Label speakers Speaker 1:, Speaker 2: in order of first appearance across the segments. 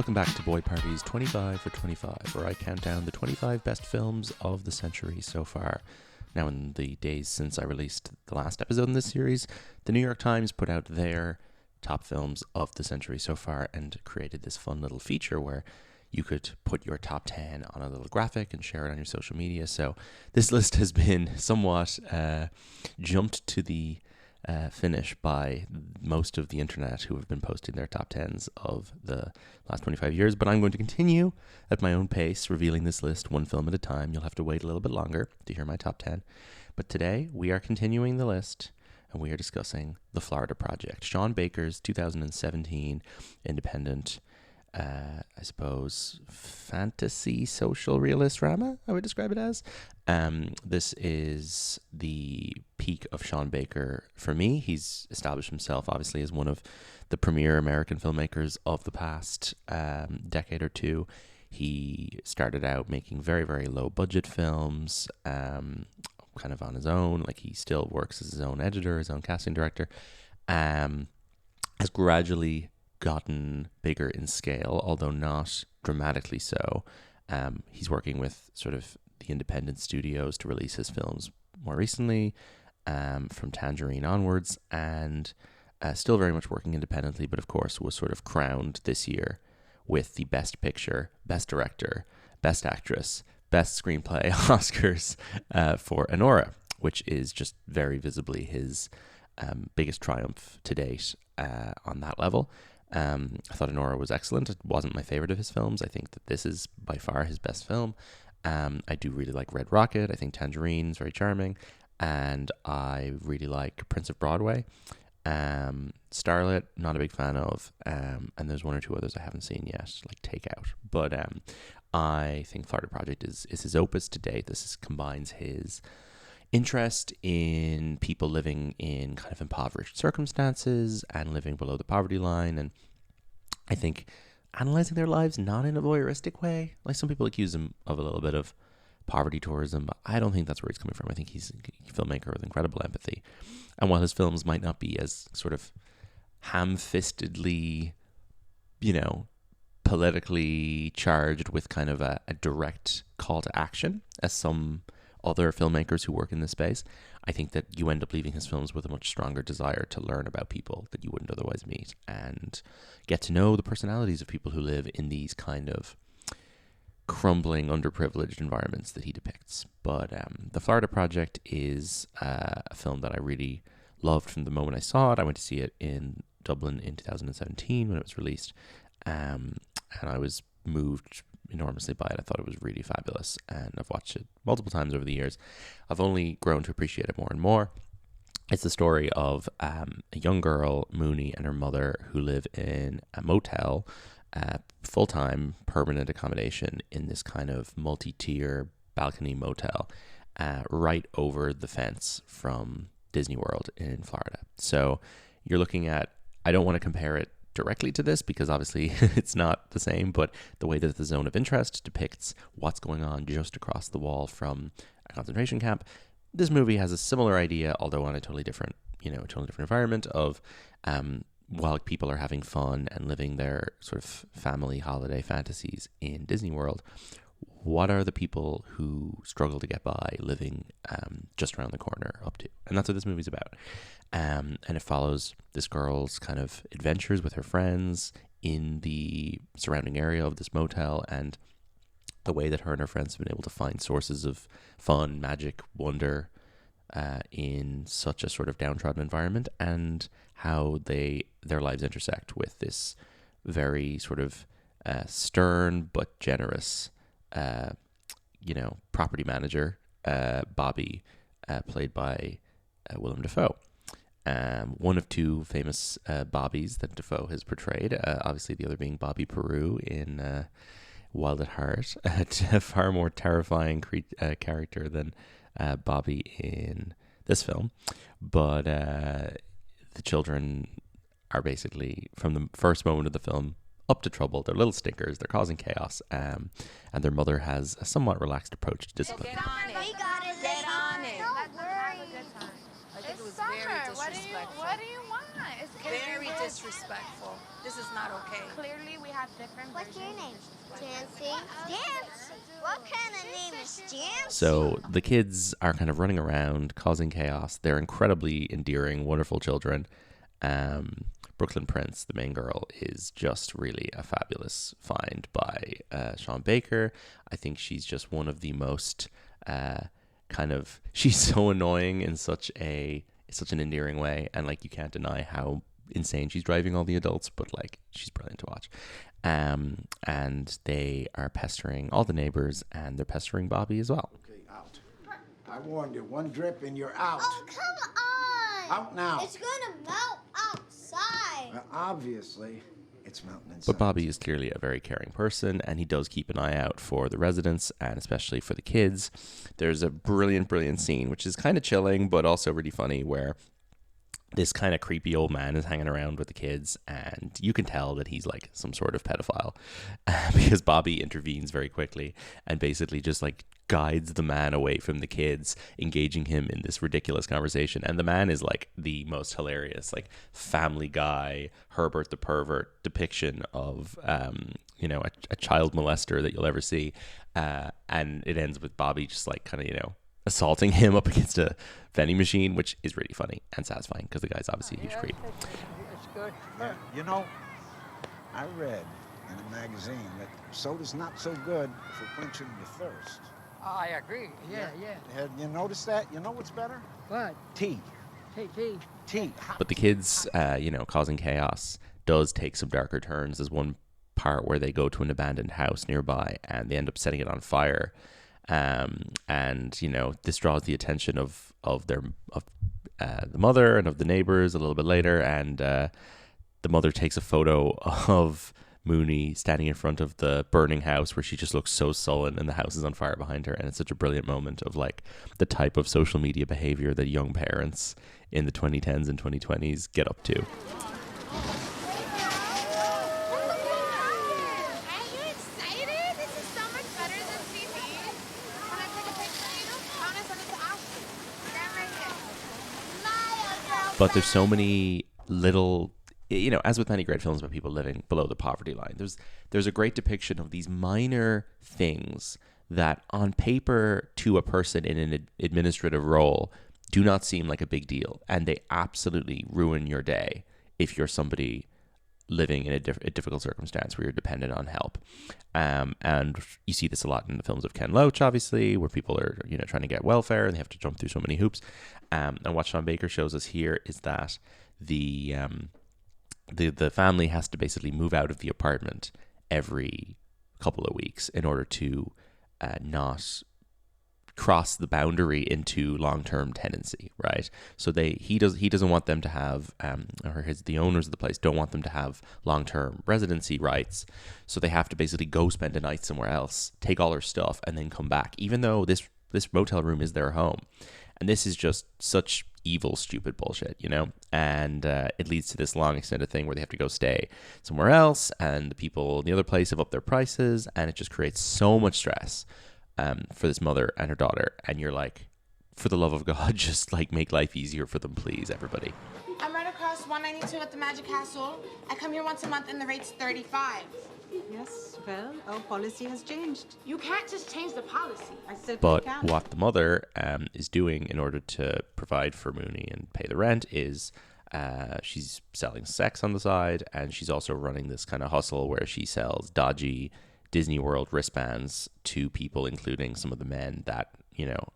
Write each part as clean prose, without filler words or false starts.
Speaker 1: Welcome back to Boy Party's 25 for 25, where I count down the 25 best films of the century so far. Now, in the days since I released the last episode in this series, the New York Times put out their top films of the century so far and created this fun little feature where you could put your top 10 on a little graphic and share it on your social media. So this list has been somewhat jumped to the finish by most of the internet who have been posting their top 10s of the last 25 years. But I'm going to continue at my own pace, revealing this list one film at a time. You'll have to wait a little bit longer to hear my top 10. But today we are continuing the list and we are discussing The Florida Project, Sean Baker's 2017 independent I suppose, fantasy social realist drama, I would describe it as. This is the peak of Sean Baker for me. He's established himself, obviously, as one of the premier American filmmakers of the past decade or two. He started out making very, very low-budget films, kind of on his own. Like, he still works as his own editor, his own casting director. Has gradually gotten bigger in scale, although not dramatically so. He's working with sort of the independent studios to release his films more recently, from Tangerine onwards, and still very much working independently, but of course was sort of crowned this year with the Best Picture, Best Director, Best Actress, Best Screenplay Oscars for Anora, which is just very visibly his biggest triumph to date on that level. I thought Anora was excellent. It wasn't my favorite of his films. I think that this is by far his best film. I do really like Red Rocket. I think Tangerine is very charming. And I really like Prince of Broadway. Starlet, not a big fan of. And there's one or two others I haven't seen yet, like Takeout. But I think Florida Project is his opus to date. Combines his interest in people living in kind of impoverished circumstances and living below the poverty line, and I think analyzing their lives not in a voyeuristic way. Like, some people accuse him of a little bit of poverty tourism, but I don't think that's where he's coming from. I think he's a filmmaker with incredible empathy, and while his films might not be as sort of ham-fistedly, politically charged with kind of a direct call to action as some other filmmakers who work in this space, I think that you end up leaving his films with a much stronger desire to learn about people that you wouldn't otherwise meet and get to know the personalities of people who live in these kind of crumbling, underprivileged environments that he depicts. But The Florida Project is a film that I really loved from the moment I saw it. I went to see it in Dublin in 2017 when it was released, and I was moved enormously by it. I thought it was really fabulous, and I've watched it multiple times over the years. I've only grown to appreciate it more and more. It's the story of a young girl, Mooney, and her mother who live in a motel, full-time permanent accommodation in this kind of multi-tier balcony motel right over the fence from Disney World in Florida. So you're looking at, I don't want to compare it directly to this because obviously it's not the same, but the way that the zone of interest depicts what's going on just across the wall from a concentration camp, this movie has a similar idea, although on a totally different environment of while people are having fun and living their sort of family holiday fantasies in Disney World, what are the people who struggle to get by living just around the corner up to? And that's what this movie's about. And it follows this girl's kind of adventures with her friends in the surrounding area of this motel, and the way that her and her friends have been able to find sources of fun, magic, wonder in such a sort of downtrodden environment, and how their lives intersect with this very sort of stern but generous property manager, Bobby, played by Willem Dafoe. One of two famous Bobbies that Dafoe has portrayed, obviously the other being Bobby Peru in Wild at Heart, a far more terrifying character than Bobby in this film. But the children are basically, from the first moment of the film, up to trouble. They're little stinkers. They're causing chaos. And their mother has a somewhat relaxed approach to discipline.
Speaker 2: Get on it. We got it. Get on it. Don't worry. Have a good time. I think it was very disrespectful.
Speaker 3: What do you want?
Speaker 2: Very disrespectful. This is not okay.
Speaker 3: Clearly, we have different.
Speaker 4: What's your name? Jancy. Jance? What kind of name is Jance?
Speaker 1: So the kids are kind of running around, causing chaos. They're incredibly endearing, wonderful children. Brooklyn Prince, the main girl, is just really a fabulous find by Sean Baker. I think she's just one of the most she's so annoying in such an endearing way, and like you can't deny how insane she's driving all the adults, but like she's brilliant to watch. And they are pestering all the neighbors, and they're pestering Bobby as well.
Speaker 5: Okay, out. I warned you, one drip and you're out.
Speaker 4: Oh, come on.
Speaker 5: Out now.
Speaker 4: It's gonna melt outside.
Speaker 5: Well, obviously, it's melting inside.
Speaker 1: But Bobby is clearly a very caring person, and he does keep an eye out for the residents and especially for the kids. There's a brilliant scene, which is kind of chilling, but also really funny, where this kind of creepy old man is hanging around with the kids, and you can tell that he's like some sort of pedophile because Bobby intervenes very quickly and basically just like guides the man away from the kids, engaging him in this ridiculous conversation. And the man is like the most hilarious, like Family Guy, Herbert the pervert depiction of, a child molester that you'll ever see. And it ends with Bobby just like kind of, assaulting him up against a vending machine, which is really funny and satisfying because the guy's obviously a huge creep.
Speaker 6: It's good.
Speaker 5: Yeah, I read in a magazine that soda's not so good for quenching your thirst.
Speaker 6: I agree. Yeah.
Speaker 5: Have you noticed that? You know what's better?
Speaker 6: What?
Speaker 5: Tea. Tea.
Speaker 1: But the kids, causing chaos does take some darker turns. There's one part where they go to an abandoned house nearby and they end up setting it on fire. This draws the attention of the mother and of the neighbors a little bit later, and the mother takes a photo of Mooney standing in front of the burning house where she just looks so sullen and the house is on fire behind her, and it's such a brilliant moment of like the type of social media behavior that young parents in the 2010s and 2020s get up to. But there's so many little, as with many great films about people living below the poverty line, there's a great depiction of these minor things that on paper to a person in an administrative role do not seem like a big deal. And they absolutely ruin your day if you're somebody living in a difficult circumstance where you're dependent on help. And you see this a lot in the films of Ken Loach, obviously, where people are, trying to get welfare and they have to jump through so many hoops. And what Sean Baker shows us here is that the family has to basically move out of the apartment every couple of weeks in order to not cross the boundary into long-term tenancy, right? So he doesn't want them to have, the owners of the place don't want them to have long-term residency rights. So they have to basically go spend a night somewhere else, take all their stuff, and then come back, even though this motel room is their home. And this is just such evil, stupid bullshit, And it leads to this long extended thing where they have to go stay somewhere else, and the people in the other place have upped their prices, and it just creates so much stress for this mother and her daughter. And you're like, for the love of God, just like make life easier for them, please, everybody.
Speaker 3: I'm right across 192 at the Magic Castle. I come here once a month and the rate's $35.
Speaker 7: Yes, well, our policy has changed.
Speaker 3: You can't just change the policy.
Speaker 7: I certainly
Speaker 1: But
Speaker 7: can.
Speaker 1: what the mother is doing in order to provide for Mooney and pay the rent is she's selling sex on the side, and she's also running this kind of hustle where she sells dodgy Disney World wristbands to people, including some of the men that,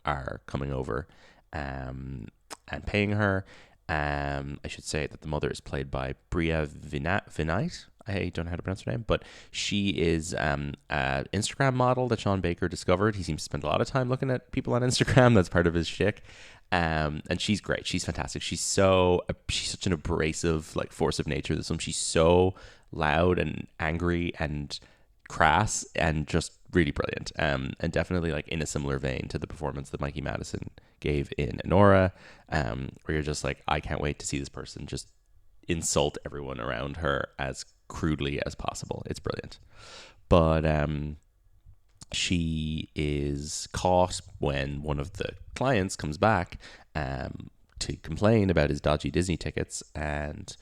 Speaker 1: are coming over and paying her. I should say that the mother is played by Bria Vinite. I don't know how to pronounce her name, but she is an Instagram model that Sean Baker discovered. He seems to spend a lot of time looking at people on Instagram. That's part of his shtick. And she's great. She's fantastic. She's such an abrasive, like, force of nature. This one, she's so loud and angry and crass and just really brilliant. And definitely like in a similar vein to the performance that Mikey Madison gave in Nora, where you're just like, I can't wait to see this person just insult everyone around her as crudely as possible. It's brilliant. But she is caught when one of the clients comes back to complain about his dodgy Disney tickets, and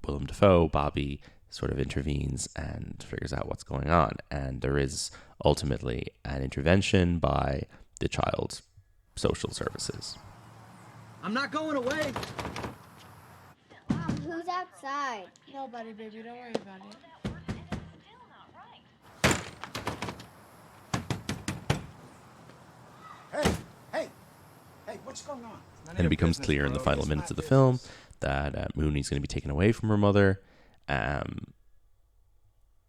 Speaker 1: Willem Dafoe, Bobby, sort of intervenes and figures out what's going on. And there is ultimately an intervention by the child's social services.
Speaker 8: I'm not going away.
Speaker 4: Mom, who's outside?
Speaker 3: Nobody, baby. Don't worry about it.
Speaker 5: Hey, what's going on?
Speaker 1: And it becomes clear in the final minutes of the film that Mooney's going to be taken away from her mother.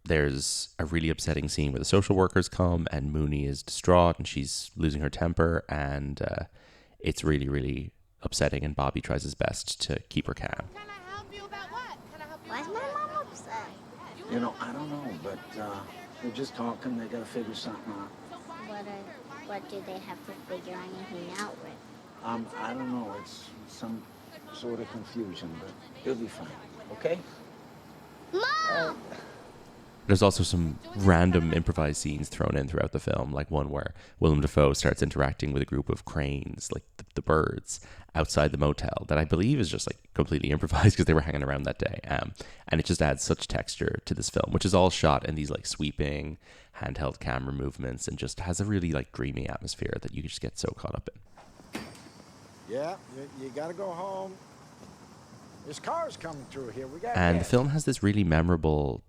Speaker 1: There's a really upsetting scene where the social workers come and Mooney is distraught and she's losing her temper, and it's really, really upsetting, and Bobby tries his best to keep her calm.
Speaker 3: Can I help you about what? Can I help you?
Speaker 4: Why is my mom upset?
Speaker 5: You know, I don't know, but they're just talking. They gotta figure something out.
Speaker 4: What do they have to figure anything out with?
Speaker 5: I don't know. It's some sort of confusion, but it'll be fine. Okay?
Speaker 4: Mom!
Speaker 1: There's also some random improvised scenes thrown in throughout the film, like one where Willem Dafoe starts interacting with a group of cranes, like the birds, outside the motel, that I believe is just like completely improvised because they were hanging around that day. And it just adds such texture to this film, which is all shot in these like sweeping handheld camera movements and just has a really like dreamy atmosphere that you just get so caught up in.
Speaker 5: Yeah, you gotta go home. There's cars coming through here. We got.
Speaker 1: And the film has this really memorable,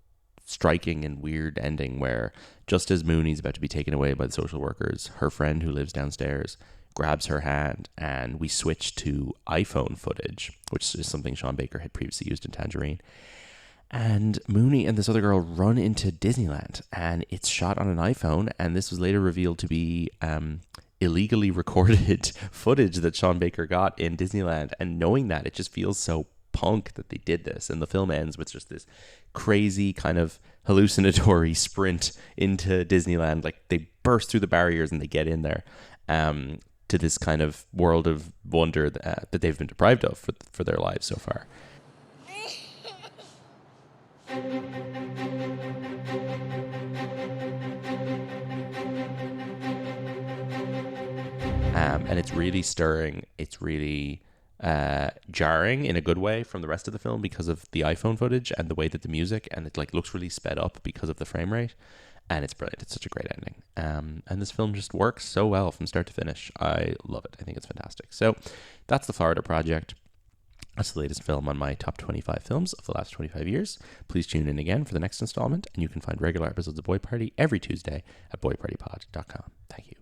Speaker 1: striking and weird ending where just as Mooney's about to be taken away by the social workers, her friend who lives downstairs grabs her hand, and we switch to iPhone footage, which is something Sean Baker had previously used in Tangerine. And Mooney and this other girl run into Disneyland, and it's shot on an iPhone, and this was later revealed to be illegally recorded footage that Sean Baker got in Disneyland. And knowing that, it just feels so punk that they did this. And the film ends with just this crazy kind of hallucinatory sprint into Disneyland. Like they burst through the barriers and they get in there to this kind of world of wonder that they've been deprived of for their lives so far. And it's really stirring. It's really jarring in a good way from the rest of the film because of the iPhone footage and the way that the music, and it like looks really sped up because of the frame rate. And it's brilliant. It's such a great ending. And this film just works so well from start to finish. I love it. I think it's fantastic. So that's The Florida Project. That's the latest film on my top 25 films of the last 25 years. Please tune in again for the next installment, and you can find regular episodes of Boy Party every Tuesday at boypartypod.com. Thank you.